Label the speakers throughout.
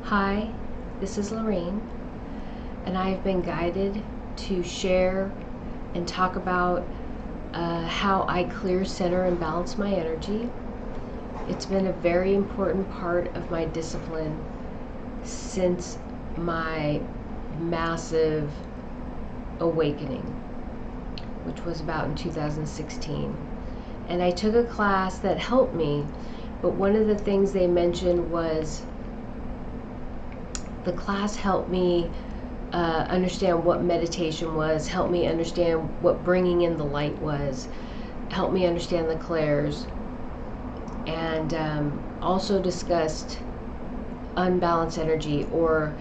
Speaker 1: Hi, this is Lorraine, and I have been guided to share and talk about how I clear, center, and balance my energy. It's been a very important part of my discipline since my massive awakening, which was about in 2016. And I took a class that helped me, but one of the things they mentioned was the class helped me understand what meditation was, helped me understand what bringing in the light was, helped me understand the clairs, and also discussed unbalanced energy or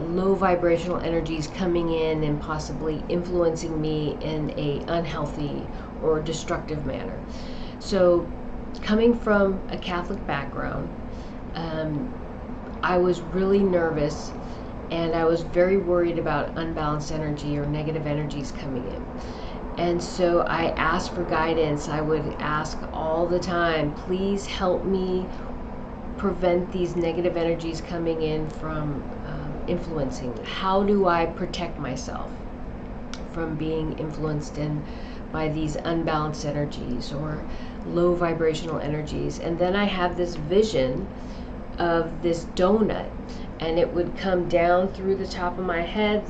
Speaker 1: low vibrational energies coming in and possibly influencing me in a unhealthy or destructive manner. So, coming from a Catholic background, I was really nervous and I was very worried about unbalanced energy or negative energies coming in. And so I asked for guidance. I would ask all the time, please help me prevent these negative energies coming in from influencing. How do I protect myself from being influenced by these unbalanced energies or low vibrational energies? And then I had this vision of this donut, and it would come down through the top of my head.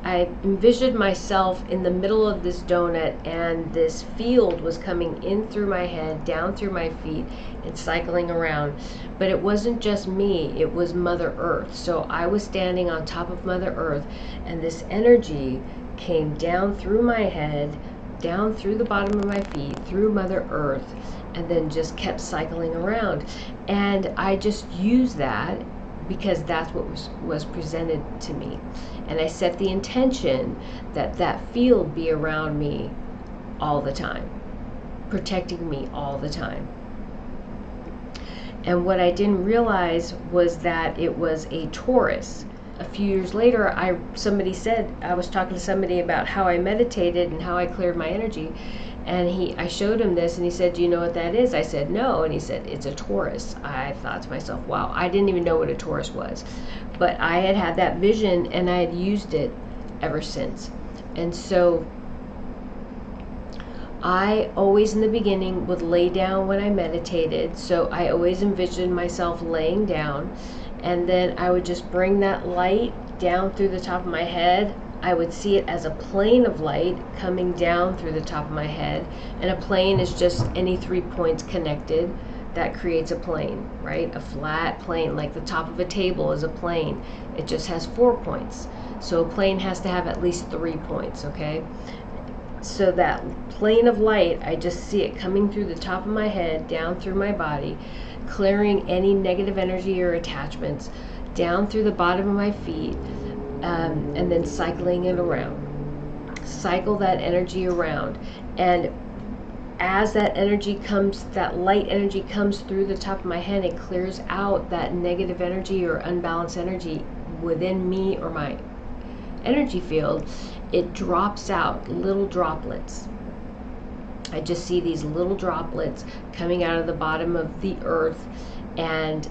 Speaker 1: I envisioned myself in the middle of this donut, and this field was coming in through my head, down through my feet, and cycling around. But it wasn't just me, it was Mother Earth. So I was standing on top of Mother Earth, and this energy came down through my head, down through the bottom of my feet, through Mother Earth, and then just kept cycling around. And I just used that because that's what was presented to me. And I set the intention that that field be around me all the time, protecting me all the time. And what I didn't realize was that it was a Taurus. A few years later, I was talking to somebody about how I meditated and how I cleared my energy. And I showed him this, and he said, do you know what that is? I said, no. And he said, it's a Taurus. I thought to myself, wow, I didn't even know what a Taurus was. But I had that vision, and I had used it ever since. And so I always in the beginning would lay down when I meditated. So I always envisioned myself laying down, and then I would just bring that light down through the top of my head. I would see it as a plane of light coming down through the top of my head. And a plane is just any 3 points connected. That creates a plane, right? A flat plane, like the top of a table is a plane. It just has 4 points. So a plane has to have at least 3 points, okay? So that plane of light, I just see it coming through the top of my head, down through my body, clearing any negative energy or attachments, down through the bottom of my feet, and then cycling it around. Cycle that energy around. And as that light energy comes through the top of my head, it clears out that negative energy or unbalanced energy within me or my energy field. It drops out little droplets. I just see these little droplets coming out of the bottom of the earth, and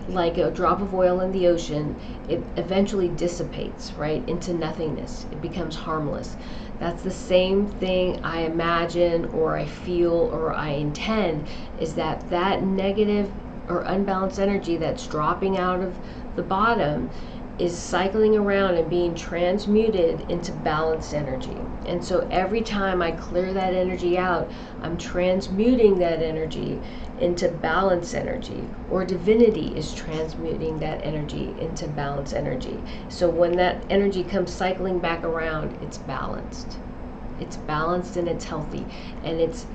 Speaker 1: like a drop of oil in the ocean, it eventually dissipates, right, into nothingness. It becomes harmless. That's the same thing I imagine or I feel or I intend, is that negative or unbalanced energy that's dropping out of the bottom is cycling around and being transmuted into balanced energy. And so every time I clear that energy out, I'm transmuting that energy into balanced energy, or divinity is transmuting that energy into balanced energy. So when that energy comes cycling back around, it's balanced. It's balanced and it's healthy, and it's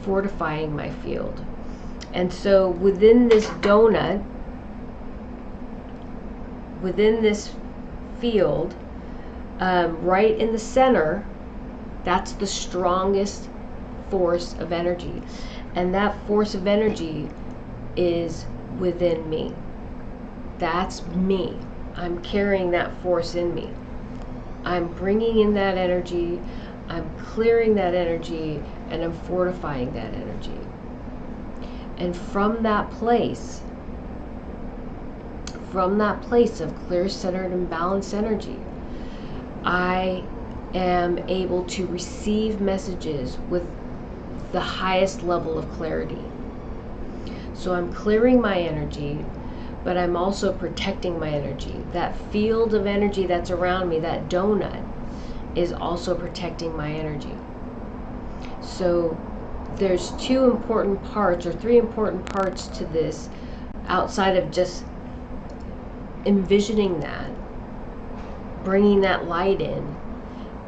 Speaker 1: fortifying my field. And so within this donut, within this field, right in the center, that's the strongest force of energy. And that force of energy is within me. That's me. I'm carrying that force in me. I'm bringing in that energy, I'm clearing that energy, and I'm fortifying that energy. And from that place of clear, centered, and balanced energy, I am able to receive messages with the highest level of clarity. So I'm clearing my energy, but I'm also protecting my energy. That field of energy that's around me, that donut, is also protecting my energy. So there's three important parts to this, outside of just envisioning that, bringing that light in,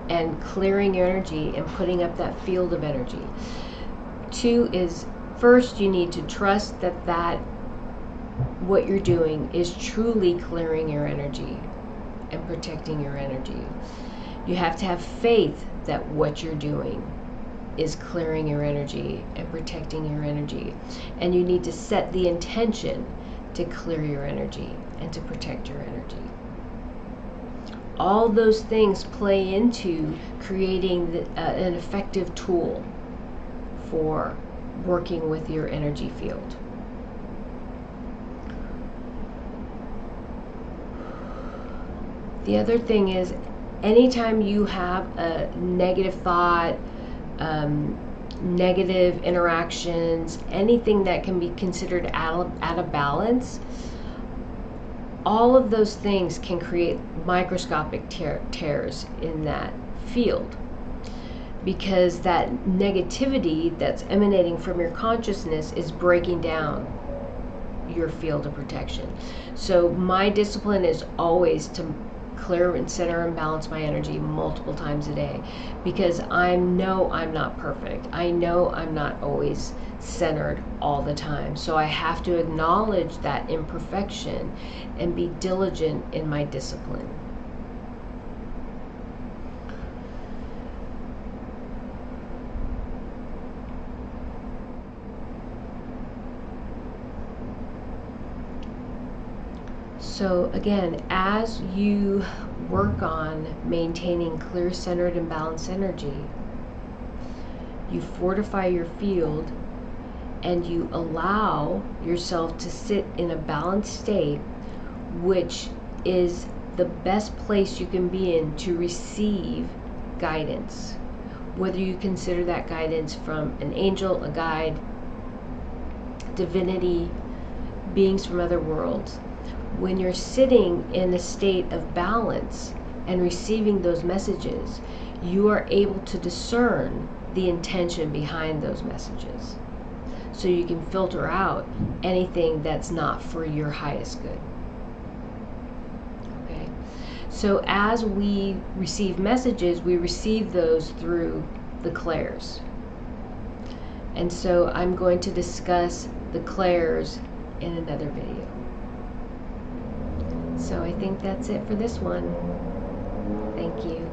Speaker 1: and clearing your energy and putting up that field of energy. 2 is, first, you need to trust that what you're doing is truly clearing your energy and protecting your energy. You have to have faith that what you're doing is clearing your energy and protecting your energy. And you need to set the intention to clear your energy and to protect your energy. All those things play into creating an effective tool for working with your energy field. The other thing is, anytime you have a negative thought, negative interactions, anything that can be considered out of balance, all of those things can create microscopic tears in that field, because that negativity that's emanating from your consciousness is breaking down your field of protection. So my discipline is always to clear and center and balance my energy multiple times a day, because I know I'm not perfect. I know I'm not always centered all the time. So I have to acknowledge that imperfection and be diligent in my discipline. So again, as you work on maintaining clear, centered, and balanced energy, you fortify your field and you allow yourself to sit in a balanced state, which is the best place you can be in to receive guidance. Whether you consider that guidance from an angel, a guide, divinity, beings from other worlds. When you're sitting in a state of balance and receiving those messages, you are able to discern the intention behind those messages. So you can filter out anything that's not for your highest good. Okay? So as we receive messages, we receive those through the clairs. And so I'm going to discuss the clairs in another video. So I think that's it for this one. Thank you.